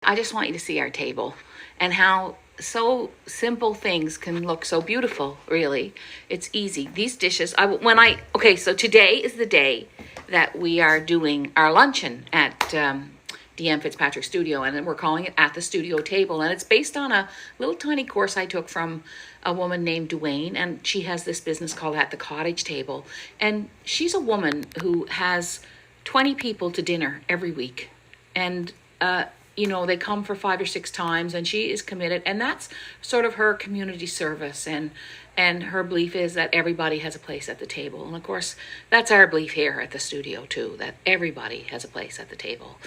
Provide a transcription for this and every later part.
I just want you to see our table and how so simple things can look so beautiful, really. It's easy. These dishes, okay, so today is the day that we are doing our luncheon at Deanne Fitzpatrick studio, and then we're calling it At the Studio Table. And it's based on a little tiny course I took from a woman named Deanne, and she has this business called At the Cottage Table. And she's a woman who has 20 people to dinner every week. And they come for 5 or 6 times, and she is committed, and that's sort of her community service, and her belief is that everybody has a place at the table. And of course, that's our belief here at the studio too, that everybody has a place at the table.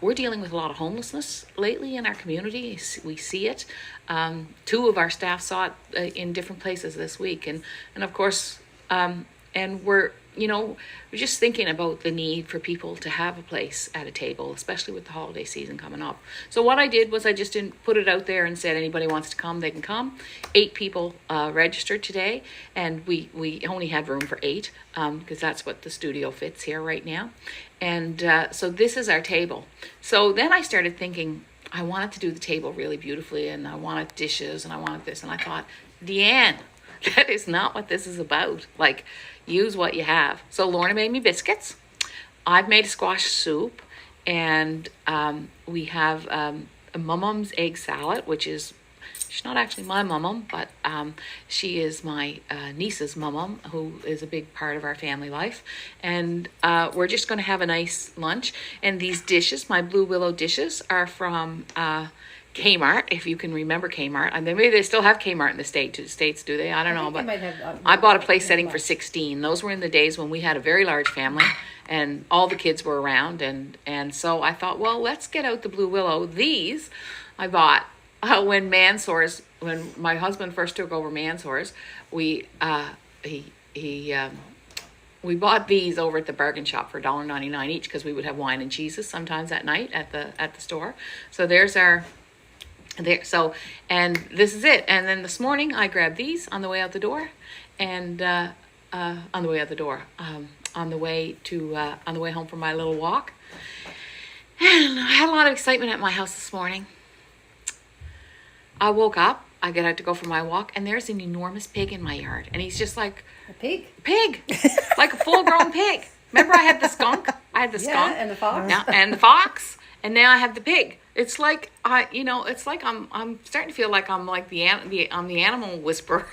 We're dealing with a lot of homelessness lately in our community. We see it. 2 of our staff saw it in different places this week, and of course, and we're just thinking about the need for people to have a place at a table, especially with the holiday season coming up. So what I did was I just didn't put it out there and said anybody wants to come, they can come. 8 people registered today, and we only had room for 8 because that's what the studio fits here right now. And so this is our table. So then I started thinking I wanted to do the table really beautifully, and I wanted dishes, and I wanted this, and I thought, Deanne, that is not what this is about. Like, use what you have. So Lorna made me biscuits. I've made a squash soup, and we have a mum's egg salad, which is, she's not actually my mum, but she is my niece's mum, who is a big part of our family life. And we're just going to have a nice lunch. And these dishes, my Blue Willow dishes, are from Kmart, if you can remember Kmart. I mean, maybe they still have Kmart in the States, do they? I don't know, but I bought a place setting for 16. Those were in the days when we had a very large family and all the kids were around, and so I thought, well, let's get out the Blue Willow. These I bought when my husband first took over Mansour's. We bought these over at the bargain shop for $1.99 each, because we would have wine and cheeses sometimes at night at the store. So there's our and this is it. And then this morning I grabbed these on the way out the door, and on the way home from my little walk. And I had a lot of excitement at my house this morning. I woke up, I get out to go for my walk, and there's an enormous pig in my yard, and he's just like a pig, like a full-grown pig. Remember, I had the skunk. And the fox. Now, and the fox. And now I have the pig. It's like it's like I'm starting to feel like I'm like I'm the animal whisperer.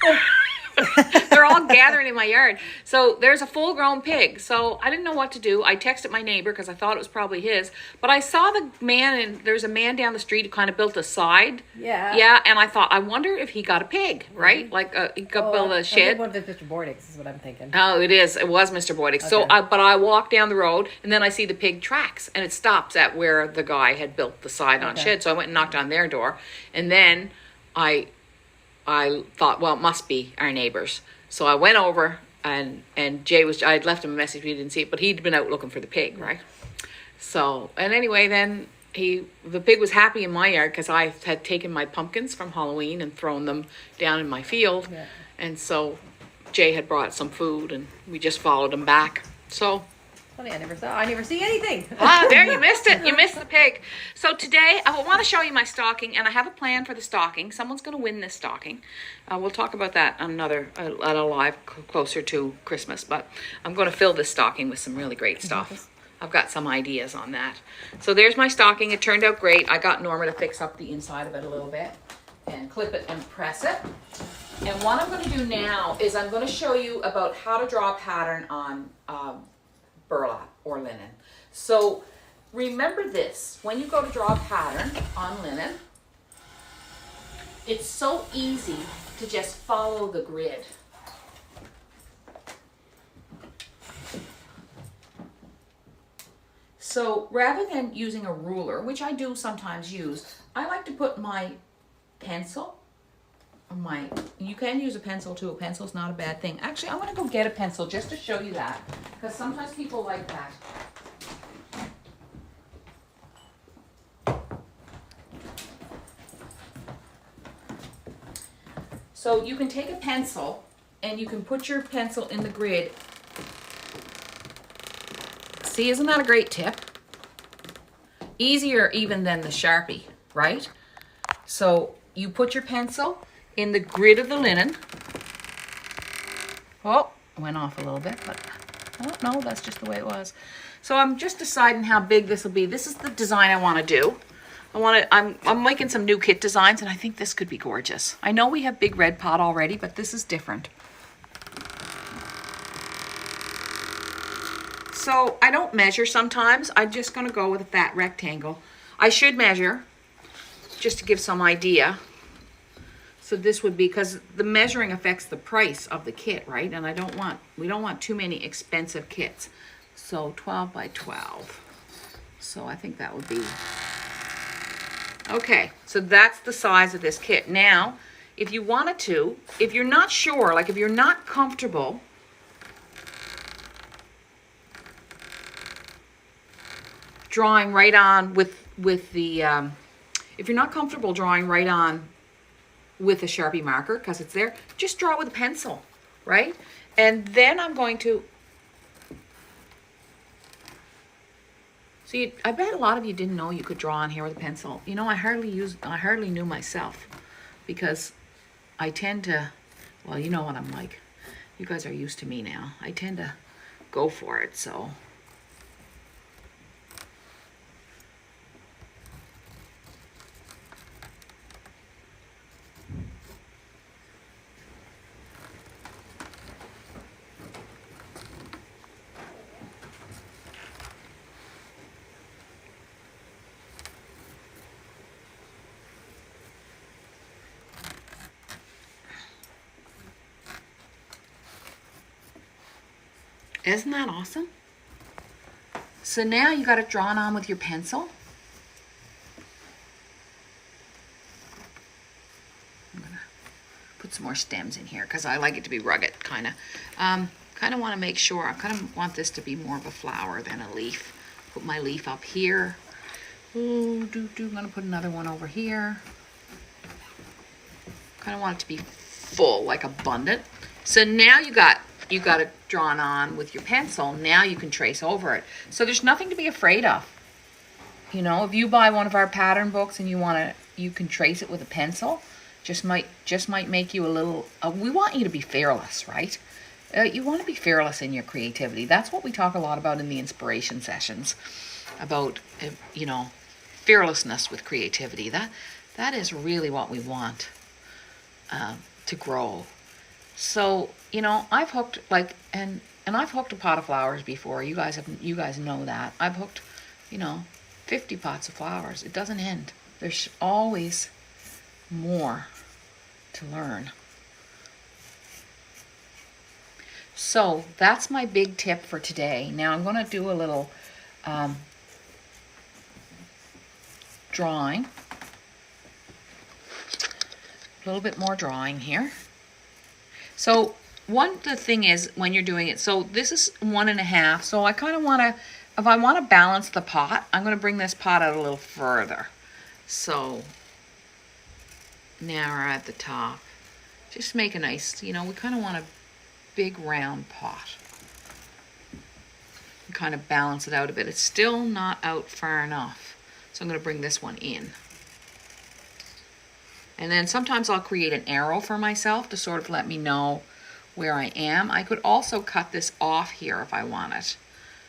They're all gathering in my yard. So there's a full-grown pig. So I didn't know what to do. I texted my neighbor because I thought it was probably his. But I saw the man, and there's a man down the street who kind of built a side. Yeah. Yeah, and I thought, I wonder if he got a pig, right? Like he built a shed. One of Mr. Bordick's is what I'm thinking. Oh, it is. It was Mr. Bordick. Okay. So, but I walked down the road, and then I see the pig tracks, and it stops at where the guy had built the side-on shed. So I went and knocked on their door, and then I thought, well, it must be our neighbors. So I went over, and Jay I had left him a message, we didn't see it, but he'd been out looking for the pig, right? So, and anyway, then the pig was happy in my yard because I had taken my pumpkins from Halloween and thrown them down in my field. Yeah. And so Jay had brought some food, and we just followed him back. So funny, I never see anything. There, you missed it. You missed the pig. So today, I want to show you my stocking, and I have a plan for the stocking. Someone's going to win this stocking. We'll talk about that on at a live closer to Christmas, but I'm going to fill this stocking with some really great stuff. I've got some ideas on that. So there's my stocking. It turned out great. I got Norma to fix up the inside of it a little bit and clip it and press it. And what I'm going to do now is I'm going to show you about how to draw a pattern on burlap or linen. So remember this, when you go to draw a pattern on linen, it's so easy to just follow the grid. So rather than using a ruler, which I do sometimes use, I like to put my pencil, you can use a pencil too. A pencil's not a bad thing. Actually, I'm going to go get a pencil just to show you that, because sometimes people like that. So you can take a pencil and you can put your pencil in the grid. See, isn't that a great tip? easier even than the Sharpie, right? So you put your pencil in the grid of the linen. Oh, went off a little bit, but oh no, that's just the way it was. So I'm just deciding how big this will be. This is the design I want to do. I'm making some new kit designs, and I think this could be gorgeous. I know we have big red pot already, but this is different. So I don't measure sometimes. I'm just going to go with a fat rectangle. I should measure just to give some idea. So this would be, because the measuring affects the price of the kit, right? And we don't want too many expensive kits. So 12 by 12. So I think that would be, okay. So that's the size of this kit. Now, if you wanted to, if you're not sure, like if you're not comfortable, drawing right on with the, if you're not comfortable drawing right on with a Sharpie marker, because it's there, just draw it with a pencil, right? And then I'm going to, see, I bet a lot of you didn't know you could draw on here with a pencil. You know, I hardly knew myself, because I tend to, well, you know what I'm like. You guys are used to me now. I tend to go for it, so. Isn't that awesome? So now you got it drawn on with your pencil. I'm gonna put some more stems in here because I like it to be rugged, kind of. Kind of want to make sure, I kind of want this to be more of a flower than a leaf. Put my leaf up here. Ooh, I'm gonna put another one over here. Kind of want it to be full, like abundant. So now you got it drawn on with your pencil. Now you can trace over it. So there's nothing to be afraid of. You know, if you buy one of our pattern books and you can trace it with a pencil, just might make you a little, we want you to be fearless, right? You want to be fearless in your creativity. That's what we talk a lot about in the inspiration sessions, about, you know, fearlessness with creativity. That is really what we want to grow. So, you know, I've hooked and I've hooked a pot of flowers before. You guys know that. I've hooked, you know, 50 pots of flowers. It doesn't end. There's always more to learn. So that's my big tip for today. Now I'm going to do a little drawing. A little bit more drawing here. So the thing is when you're doing it, so this is 1.5. So I kind of want to, if I want to balance the pot, I'm going to bring this pot out a little further. So now we're at the top. Just make a nice, you know, we kind of want a big round pot. And kind of balance it out a bit. It's still not out far enough. So I'm going to bring this one in. And then sometimes I'll create an arrow for myself to sort of let me know where I am. I could also cut this off here if I wanted.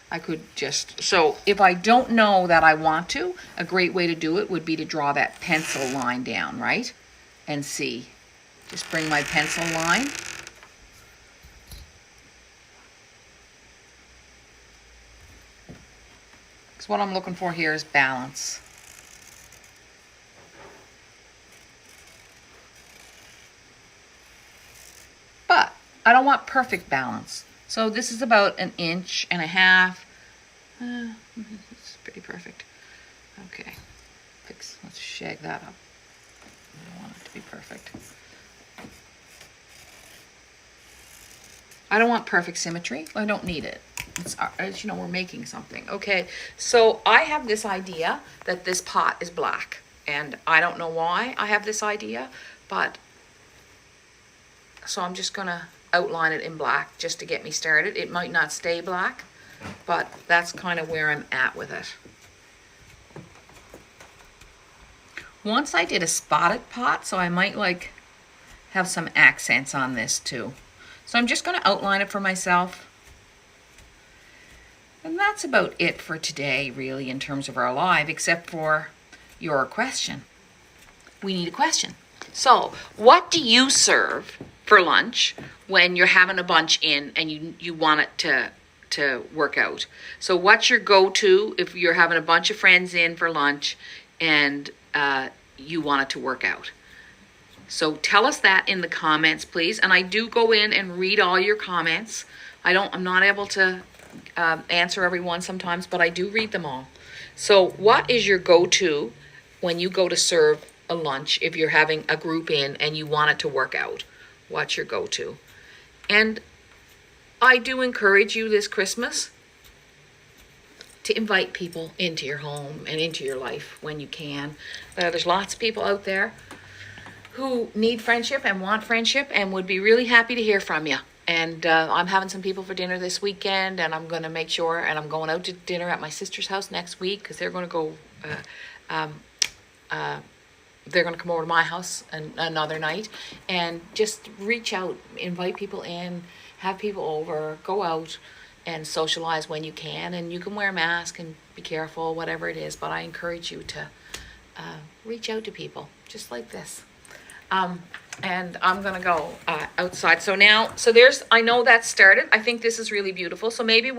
I could just, so if I don't know that I want to, a great way to do it would be to draw that pencil line down, right? And see. Just bring my pencil line. Because what I'm looking for here is balance. But I don't want perfect balance. So this is about 1.5 inches. It's pretty perfect. Okay. Let's shake that up. I don't want it to be perfect. I don't want perfect symmetry. I don't need it. It's, you know, we're making something. Okay, so I have this idea that this pot is black. And I don't know why I have this idea, but so I'm just going to outline it in black just to get me started. It might not stay black, but that's kind of where I'm at with it. once I did a spotted pot, so I might like have some accents on this too. So I'm just going to outline it for myself. And that's about it for today, really, in terms of our live, except for your question. We need a question. So, what do you serve for lunch when you're having a bunch in and you want it to work out? So, what's your go-to if you're having a bunch of friends in for lunch and you want it to work out? So, tell us that in the comments, please. And I do go in and read all your comments. I'm not able to answer everyone sometimes, but I do read them all. So what is your go-to when you go to serve a lunch if you're having a group in and you want it to work out? What's your go-to? And I do encourage you this Christmas to invite people into your home and into your life when you can. There's lots of people out there who need friendship and want friendship and would be really happy to hear from you. And I'm having some people for dinner this weekend, and I'm going to make sure, and I'm going out to dinner at my sister's house next week because they're going to go, they're going to come over to my house another night, and just reach out, invite people in, have people over, go out and socialize when you can, and you can wear a mask and be careful, whatever it is, but I encourage you to reach out to people just like this. And I'm gonna go outside. So I know that started. I think this is really beautiful. So maybe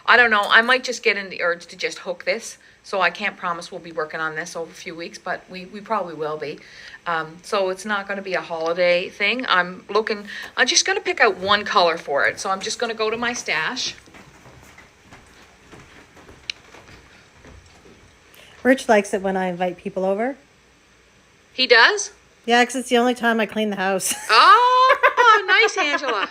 I don't know, I might just get in the urge to just hook this. So I can't promise we'll be working on this over a few weeks, but we probably will be. So it's not gonna be a holiday thing. I'm just gonna pick out one color for it. So I'm just gonna go to my stash. Rich likes it when I invite people over. He does? Yeah, because it's the only time I clean the house. Oh, nice, Angela.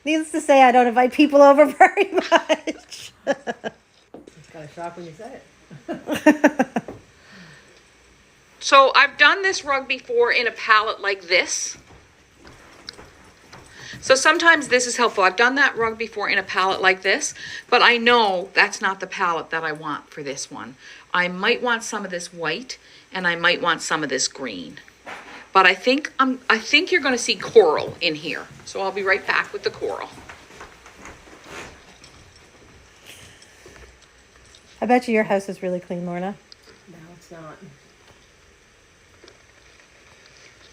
Needless to say, I don't invite people over very much. It's kind of shocked when you said it. So I've done this rug before in a palette like this. So sometimes this is helpful. I've done that rug before in a palette like this, but I know that's not the palette that I want for this one. I might want some of this white, and I might want some of this green. But I think you're going to see coral in here. So I'll be right back with the coral. I bet you your house is really clean, Lorna. No, it's not.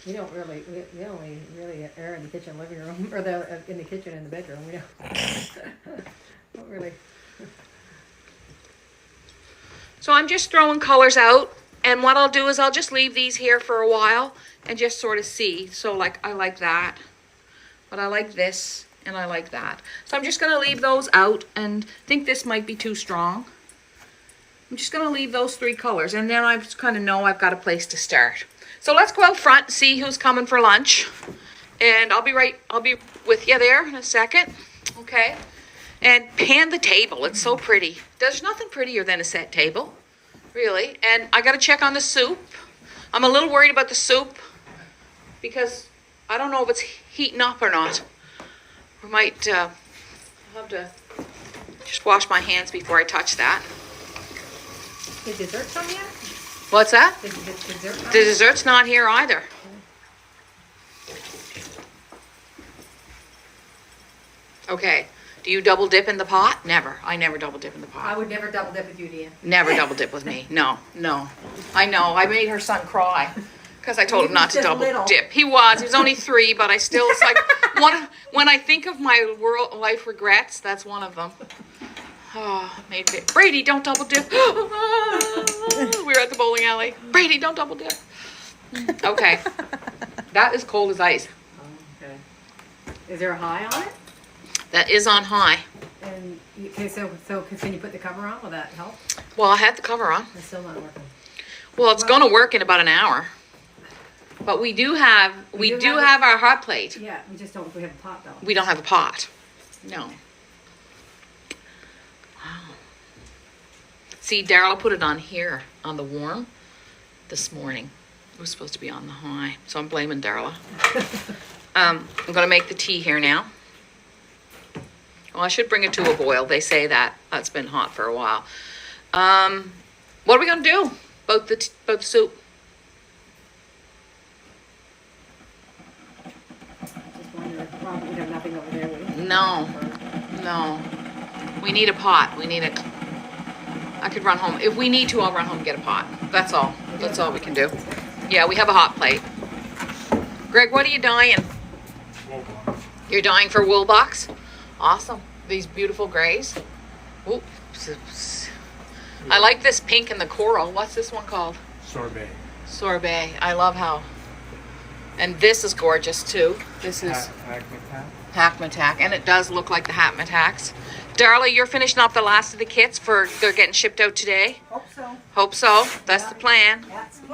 We don't really, we only really air in the kitchen, living room, or in the kitchen and the bedroom. We don't really. So I'm just throwing colors out. And what I'll do is I'll just leave these here for a while and just sort of see. So like, I like that, but I like this and I like that. So I'm just going to leave those out and think this might be too strong. I'm just going to leave those three colors, and then I just kind of know I've got a place to start. So let's go out front and see who's coming for lunch. And I'll be with you there in a second. Okay. And pan the table. It's so pretty. There's nothing prettier than a set table. Really. And I got to check on the soup. I'm a little worried about the soup because I don't know if it's heating up or not. We might have to just wash my hands before I touch that. Did dessert come yet? What's that? Did dessert come? The dessert's not here either. Okay. Do you double dip in the pot? Never. I never double dip in the pot. I would never double dip with you, Deanne. Never double dip with me. No. I know. I made her son cry because I told him not to double dip. He was only 3, but I still, it's like when I think of my life regrets, that's one of them. Oh, Brady, don't double dip. We were at the bowling alley. Brady, don't double dip. Okay. That is cold as ice. Okay. Is there a high on it? That is on high. And okay, so can you put the cover on? Will that help? Well, I had the cover on. It's still not working. Well, it's going to work in about an hour. But we do have our hot plate. Yeah, we have a pot though. We don't have a pot. No. Wow. See, Daryl put it on here on the warm this morning. It was supposed to be on the high, so I'm blaming Darla. I'm going to make the tea here now. Well, I should bring it to a boil. They say that. It's been hot for a while. What are we going to do? About the soup. Just wondering, well, we have nothing over there. No. We need a pot. I could run home. If we need to, I'll run home and get a pot. That's all. That's all we can do. Yeah, we have a hot plate. Greg, what are you dying? You're dying for wool box? Awesome. These beautiful grays. Oops. I like this pink and the coral. What's this one called? Sorbet. I love how. And this is gorgeous too. This is Hackmatack. And it does look like the Hackmatacks. Darla, you're finishing up the last of the kits they're getting shipped out today? Hope so. That's the plan.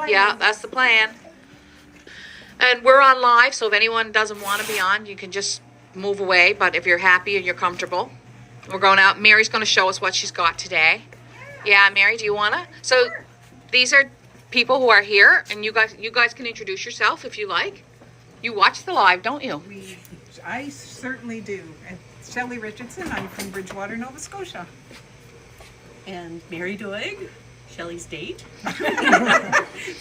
Yeah, that's the plan. And we're on live, so if anyone doesn't want to be on, you can just move away. But if you're happy and you're comfortable, we're going out. Mary's going to show us what she's got today. Yeah, Mary, do you want to? So these are people who are here, and you guys can introduce yourself if you like. You watch the live, don't you? I certainly do. And Shelley Richardson, I'm from Bridgewater, Nova Scotia. And Mary Doig, Shelley's date.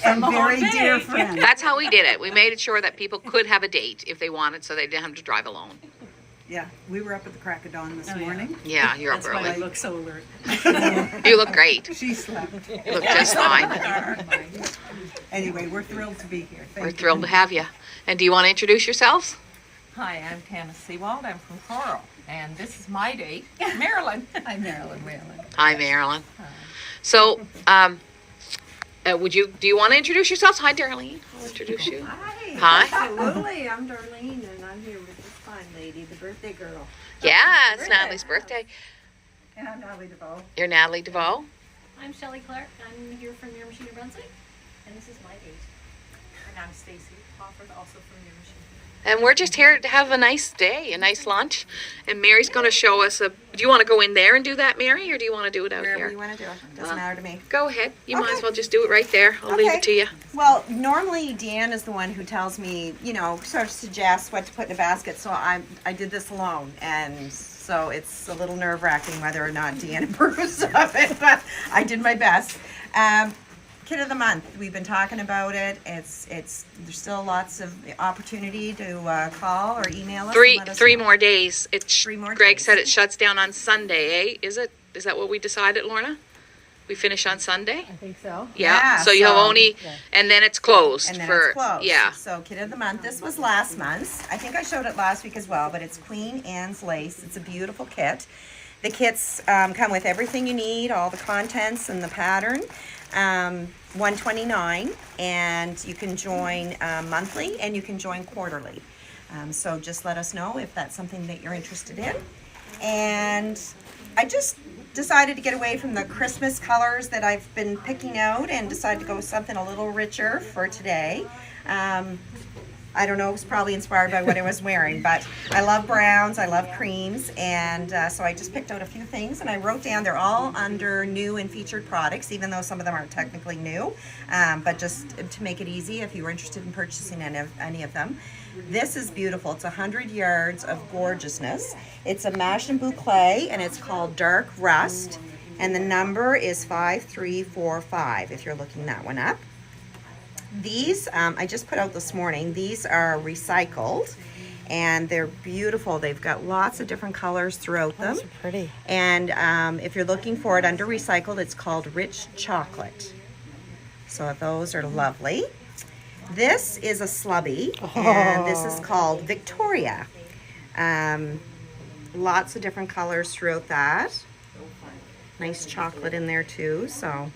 And very dear friend. That's how we did it. We made it sure that people could have a date if they wanted, so they didn't have to drive alone. Yeah, we were up at the crack of dawn this morning. Yeah, you're up That's why I early. look so alert. You look great. She slept. You look just fine. Anyway, we're thrilled to be here. We're thrilled to have you. And do you want to introduce yourselves? Hi, I'm Candace Seawald. I'm from Coral, and this is my date, Marilyn. Hi, Marilyn. Hi, Marilyn. So, do you want to introduce yourselves? Hi, Darlene. I'll introduce you. Hi. Absolutely. I'm Darlene, and I'm here with this fine lady, the birthday girl. Yeah, it's Natalie's birthday. And I'm Natalie DeVoe. You're Natalie DeVoe. I'm Shelley Clark. I'm here from Your Machine, New Brunswick, and this is my date. And I'm Stacy Crawford, also from Your Machine. And we're just here to have a nice day, a nice lunch. And Mary's going to show us do you want to go in there and do that, Mary, or do you want to do it out Wherever here? you want to do it. Doesn't matter to me. Go ahead. You might Okay. as well just do it right there. I'll leave Okay. it to you. Well, normally Deanne is the one who tells me, sort of suggests what to put in a basket. So I did this alone, and so it's a little nerve-wracking whether or not Deanne approves of it. But I did my best. Kid of the month. We've been talking about it. There's still lots of opportunity to call or email us. and let us Three know. more days. It's 3 more Greg days. said it shuts down on Sunday, eh? Is that what we decided, Lorna? We finish on Sunday? I think so. Yeah. Yeah, So you have so- only, and then it's closed And then for, it's closed. yeah. So Kid of the Month. This was last month. I think I showed it last week as well, but it's Queen Anne's Lace. It's a beautiful kit. The kits come with everything you need, all the contents and the pattern. $129, and you can join monthly and you can join quarterly. So just let us know if that's something that you're interested in. And I just decided to get away from the Christmas colors that I've been picking out and decided to go with something a little richer for today. I don't know, it was probably inspired by what I was wearing, but I love browns, I love creams, and so I just picked out a few things, and I wrote down they're all under new and featured products, even though some of them aren't technically new, but just to make it easy if you were interested in purchasing any of them. This is beautiful. It's 100 yards of gorgeousness. It's a Mash and Boucle, and it's called Dark Rust, and the number is 5345 if you're looking that one up. These, I just put out this morning, these are recycled, and they're beautiful. They've got lots of different colors throughout them. Those are pretty. And if you're looking for it under recycled, it's called Rich Chocolate. So those are lovely. This is a slubby, and this is called Victoria. Lots of different colors throughout that. Nice chocolate in there too, so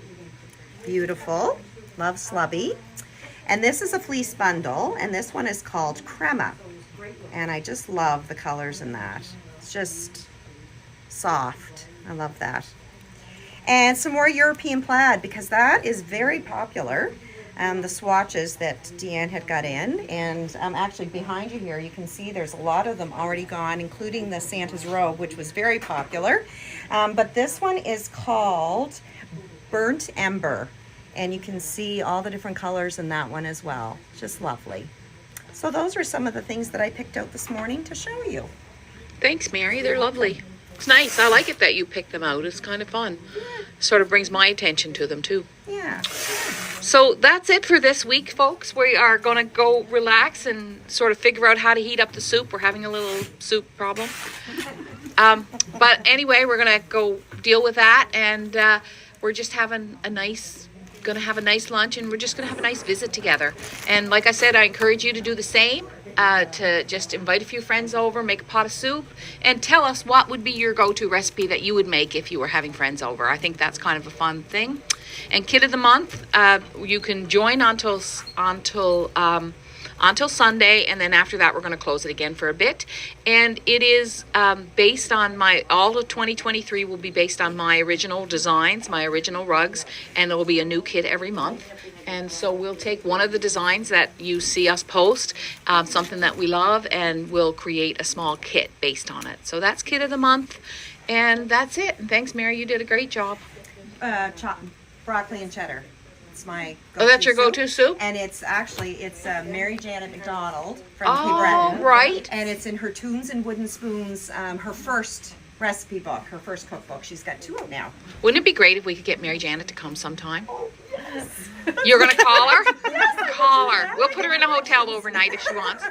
beautiful. Love slubby. And this is a fleece bundle, and this one is called Crema. And I just love the colors in that. It's just soft. I love that. And some more European plaid, because that is very popular. The swatches that Deanne had got in. And actually behind you here, you can see there's a lot of them already gone, including the Santa's robe, which was very popular. But this one is called Burnt Ember. And you can see all the different colors in that one as well. Just lovely. So those are some of the things that I picked out this morning to show you. Thanks, Mary. They're lovely. It's nice. I like it that you picked them out. It's kind of fun. sort of brings my attention to them too. Yeah. So that's it for this week, folks. We are going to go relax and sort of figure out how to heat up the soup. We're having a little soup problem. But anyway, we're going to go deal with that, and we're just having going to have a nice lunch, and we're just going to have a nice visit together. And like I said, I encourage you to do the same, to just invite a few friends over, make a pot of soup, and tell us what would be your go-to recipe that you would make if you were having friends over. I think that's kind of a fun thing. And Kid of the Month, you can join until Sunday, and then after that we're going to close it again for a bit. And it is based on all of 2023 will be based on my original designs, my original rugs, and there will be a new kit every month. And so we'll take one of the designs that you see us post, something that we love, and we'll create a small kit based on it. So that's Kit of the Month, and that's it. And thanks, Mary, you did a great job. Broccoli and cheddar. It's my Oh, that's your go-to soup? And it's Mary Janet McDonald from Oh, Cape Breton. right. And it's in her Tunes and Wooden Spoons, her first recipe book, her first cookbook. She's got 2 out now. Wouldn't it be great if we could get Mary Janet to come sometime? You're going to call her? Call her. We'll put her in a hotel overnight if she wants.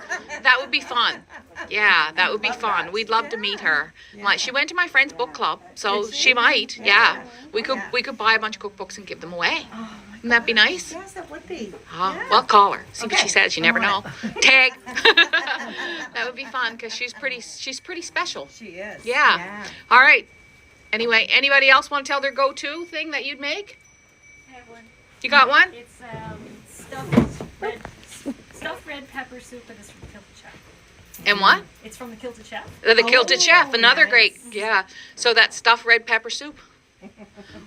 That would be fun. Yeah, that would be fun. We'd love to meet her. She went to my friend's book club, so she might. Yeah. We could buy a bunch of cookbooks and give them away. Wouldn't that be nice? Yes, that would be. Well, call her. See what Okay. she says. You never know. Tag. That would be fun because she's pretty special. She is. Yeah. All right. Anyway, anybody else want to tell their go-to thing that you'd make? I have one. You got one? It's stuffed red pepper soup, and it's from the Kilted Chef. And what? It's from the Kilted Chef. The Kilted Chef, another nice. great, yeah. So that's stuffed red pepper soup.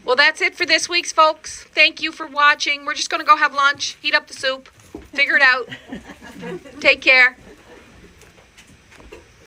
Well, that's it for this week's, folks. Thank you for watching. We're just going to go have lunch, heat up the soup, figure it out. Take care.